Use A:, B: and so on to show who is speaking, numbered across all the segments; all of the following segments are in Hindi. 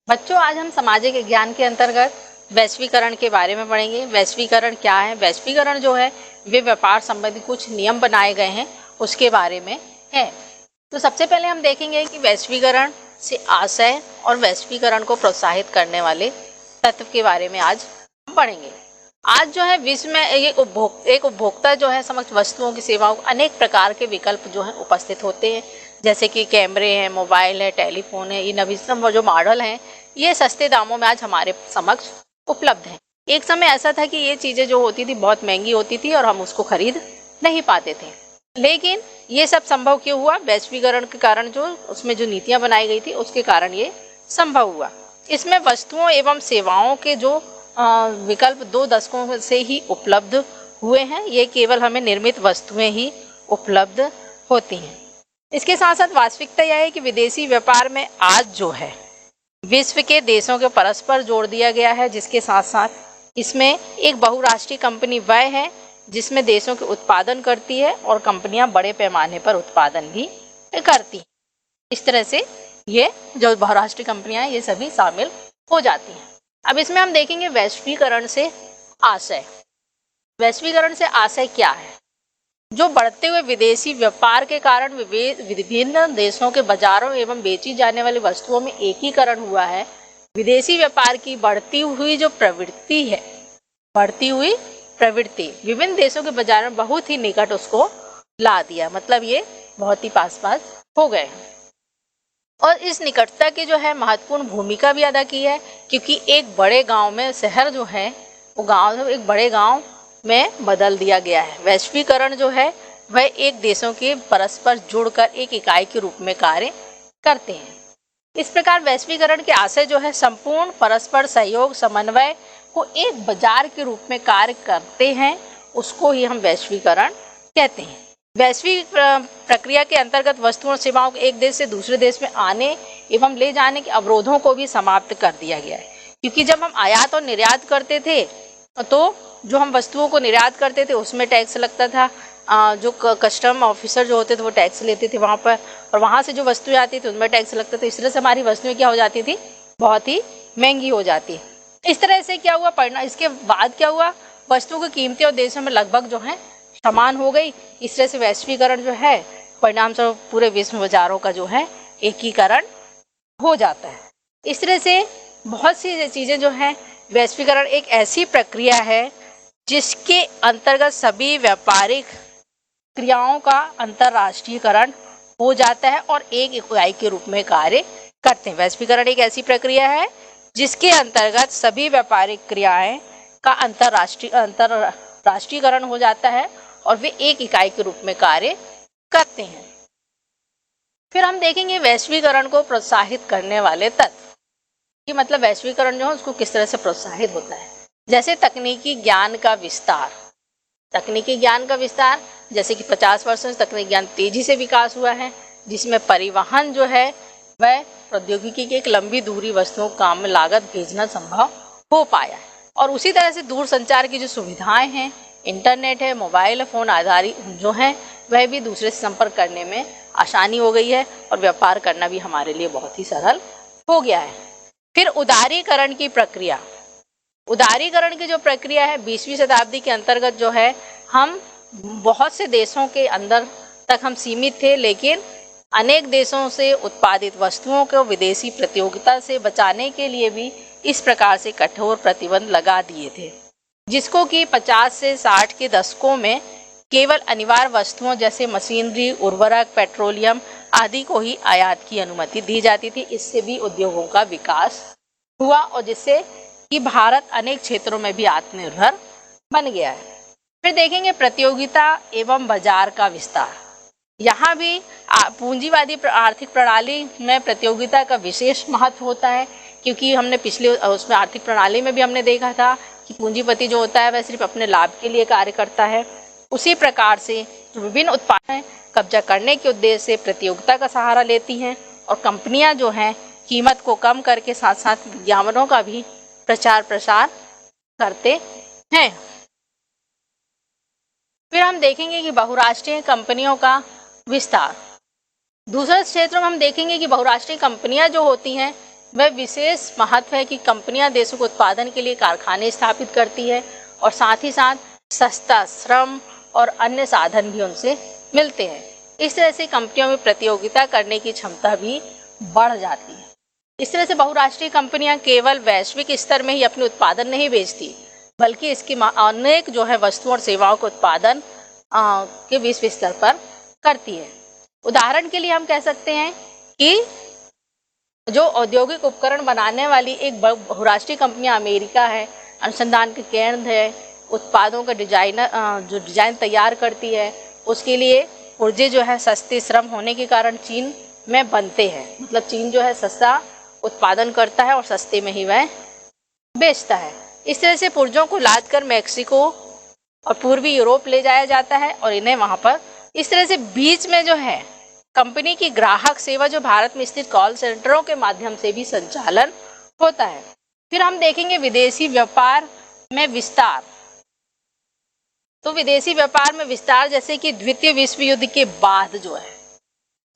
A: बच्चों, आज हम सामाजिक विज्ञान के अंतर्गत वैश्वीकरण के बारे में पढ़ेंगे। वैश्वीकरण क्या है? वैश्वीकरण जो है वे व्यापार संबंधी कुछ नियम बनाए गए हैं उसके बारे में है। तो सबसे पहले हम देखेंगे कि वैश्वीकरण से आशय और वैश्वीकरण को प्रोत्साहित करने वाले तत्व के बारे में आज हम पढ़ेंगे। आज जो है विश्व में एक उपभोक्ता जो है समक्ष वस्तुओं की सेवाओं अनेक प्रकार के विकल्प जो है उपस्थित होते हैं, जैसे कि कैमरे हैं, मोबाइल है, टेलीफोन है। ये नवीनतम जो मॉडल हैं ये सस्ते दामों में आज हमारे समक्ष उपलब्ध हैं। एक समय ऐसा था कि ये चीज़ें जो होती थी बहुत महंगी होती थी और हम उसको खरीद नहीं पाते थे, लेकिन ये सब संभव क्यों हुआ? वैश्वीकरण के कारण, जो उसमें जो नीतियाँ बनाई गई थी उसके कारण ये संभव हुआ। इसमें वस्तुओं एवं सेवाओं के जो विकल्प 2 दशकों से ही उपलब्ध हुए हैं। ये केवल हमें निर्मित वस्तुएं ही उपलब्ध होती हैं। इसके साथ साथ वास्तविकता यह है कि विदेशी व्यापार में आज जो है विश्व के देशों के परस्पर जोड़ दिया गया है, जिसके साथ साथ इसमें एक बहुराष्ट्रीय कंपनी वह है जिसमें देशों के उत्पादन करती है और कंपनियां बड़े पैमाने पर उत्पादन भी करती हैं। इस तरह से ये जो बहुराष्ट्रीय कंपनियां हैं ये सभी शामिल हो जाती हैं। अब इसमें हम देखेंगे वैश्वीकरण से आशय। वैश्वीकरण से आशय क्या है? जो बढ़ते हुए विदेशी व्यापार के कारण विभिन्न देशों के बाजारों एवं बेची जाने वाली वस्तुओं में एकीकरण हुआ है। विदेशी व्यापार की बढ़ती हुई प्रवृत्ति विभिन्न देशों के बाजारों में बहुत ही निकट उसको ला दिया, मतलब ये बहुत ही पास हो गए हैं। और इस निकटता की जो है महत्वपूर्ण भूमिका भी अदा की है, क्योंकि एक बड़े गांव में शहर जो है वो गांव एक बड़े गांव में बदल दिया गया है। वैश्वीकरण जो है वह एक देशों के परस्पर जुड़कर एक इकाई के रूप में कार्य करते हैं। इस प्रकार वैश्वीकरण के आशय जो है संपूर्ण परस्पर सहयोग समन्वय को एक बाजार के रूप में कार्य करते हैं, उसको ही हम वैश्वीकरण कहते हैं। वैश्विक प्रक्रिया के अंतर्गत वस्तुओं और सेवाओं को एक देश से दूसरे देश में आने एवं ले जाने के अवरोधों को भी समाप्त कर दिया गया है। क्योंकि जब हम आयात और निर्यात करते थे तो जो हम वस्तुओं को निर्यात करते थे उसमें टैक्स लगता था। जो कस्टम ऑफिसर जो होते थे वो टैक्स लेते थे वहाँ पर, और वहाँ से जो वस्तुएं आती थी उनमें टैक्स लगता था। इस तरह से हमारी वस्तुएं क्या हो जाती थी? बहुत ही महंगी हो जाती। इस तरह से क्या हुआ? इसके बाद क्या हुआ? वस्तुओं की कीमतें और देशों में लगभग जो है समान हो गई। इस तरह से वैश्वीकरण जो है परिणाम स्वरूप पूरे विश्व बाजारों का जो है एकीकरण हो जाता है। इस तरह से बहुत सी चीज़ें जो हैं, वैश्वीकरण एक ऐसी प्रक्रिया है जिसके अंतर्गत सभी व्यापारिक क्रियाओं का अंतर्राष्ट्रीयकरण हो जाता है और एक इकाई के रूप में कार्य करते हैं। वैश्वीकरण एक ऐसी प्रक्रिया है जिसके अंतर्गत सभी व्यापारिक क्रियाएं का अंतर्राष्ट्रीयकरण हो जाता है और वे एक इकाई के रूप में कार्य करते हैं। फिर हम देखेंगे वैश्वीकरण को प्रोत्साहित करने वाले तत्व, कि मतलब वैश्वीकरण जो है उसको किस तरह से प्रोत्साहित होता है। जैसे तकनीकी ज्ञान का विस्तार। तकनीकी ज्ञान का विस्तार, जैसे कि 50 वर्षों से तकनीकी ज्ञान तेजी से विकास हुआ है, जिसमें परिवहन जो है वह प्रौद्योगिकी की एक लंबी दूरी वस्तुओं काम में लागत भेजना संभव हो पाया है। और उसी तरह से दूर संचार की जो सुविधाएं हैं, इंटरनेट है, मोबाइल फ़ोन आधारित जो है वह भी दूसरे से संपर्क करने में आसानी हो गई है और व्यापार करना भी हमारे लिए बहुत ही सरल हो गया है। फिर उदारीकरण की प्रक्रिया। उदारीकरण की जो प्रक्रिया है 20वीं शताब्दी के अंतर्गत जो है हम बहुत से देशों के अंदर तक हम सीमित थे, लेकिन अनेक देशों से उत्पादित वस्तुओं को विदेशी प्रतियोगिता से बचाने के लिए भी इस प्रकार से कठोर प्रतिबंध लगा दिए थे, जिसको कि 50 से 60 के दशकों में केवल अनिवार्य वस्तुओं जैसे मशीनरी, उर्वरक, पेट्रोलियम आदि को ही आयात की अनुमति दी जाती थी। इससे भी उद्योगों का विकास हुआ और जिससे कि भारत अनेक क्षेत्रों में भी आत्मनिर्भर बन गया है। फिर देखेंगे प्रतियोगिता एवं बाजार का विस्तार। यहाँ भी पूंजीवादी आर्थिक प्रणाली में प्रतियोगिता का विशेष महत्व होता है, क्योंकि हमने पिछले उसमें आर्थिक प्रणाली में भी हमने देखा था कि पूंजीपति जो होता है वह सिर्फ अपने लाभ के लिए कार्य करता है। उसी प्रकार से विभिन्न उत्पाद कब्जा करने के उद्देश्य से प्रतियोगिता का सहारा लेती हैं और कंपनियां जो हैं कीमत को कम करके साथ साथ विज्ञापनों का भी प्रचार प्रसार करते हैं। फिर हम देखेंगे कि बहुराष्ट्रीय कंपनियों का विस्तार। दूसरे क्षेत्रों में हम देखेंगे कि बहुराष्ट्रीय कंपनियां जो होती हैं वह विशेष महत्व है कि कंपनियां देशों को उत्पादन के लिए कारखाने स्थापित करती है और साथ ही साथ सस्ता श्रम और अन्य साधन भी उनसे मिलते हैं। इस तरह से कंपनियों में प्रतियोगिता करने की क्षमता भी बढ़ जाती है। इस तरह से बहुराष्ट्रीय कंपनियां केवल वैश्विक स्तर में ही अपने उत्पादन नहीं बेचती, बल्कि इसकी अनेक जो है वस्तुओं और सेवाओं के उत्पादन के विश्व स्तर पर करती है। उदाहरण के लिए हम कह सकते हैं कि जो औद्योगिक उपकरण बनाने वाली एक बहुराष्ट्रीय कंपनी अमेरिका है, अनुसंधान के केंद्र है, उत्पादों का जो डिजाइन तैयार करती है, उसके लिए पुर्जे जो है सस्ते श्रम होने के कारण चीन में बनते हैं। मतलब चीन जो है सस्ता उत्पादन करता है और सस्ते में ही वह बेचता है। इस तरह से पुर्जों को लाद कर मैक्सिको और पूर्वी यूरोप ले जाया जाता है और इन्हें वहाँ पर इस तरह से बीच में जो है कंपनी की ग्राहक सेवा जो भारत में स्थित कॉल सेंटरों के माध्यम से भी संचालन होता है। फिर हम देखेंगे विदेशी व्यापार में विस्तार। तो विदेशी व्यापार में विस्तार जैसे कि द्वितीय विश्व युद्ध के बाद जो है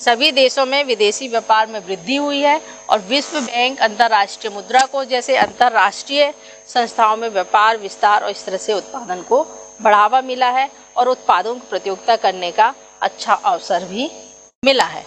A: सभी देशों में विदेशी व्यापार में वृद्धि हुई है और विश्व बैंक, अंतर्राष्ट्रीय मुद्रा कोष जैसे अंतर्राष्ट्रीय संस्थाओं में व्यापार विस्तार और इस तरह से उत्पादन को बढ़ावा मिला है और उत्पादों की प्रतियोगिता करने का अच्छा अवसर भी मिला है।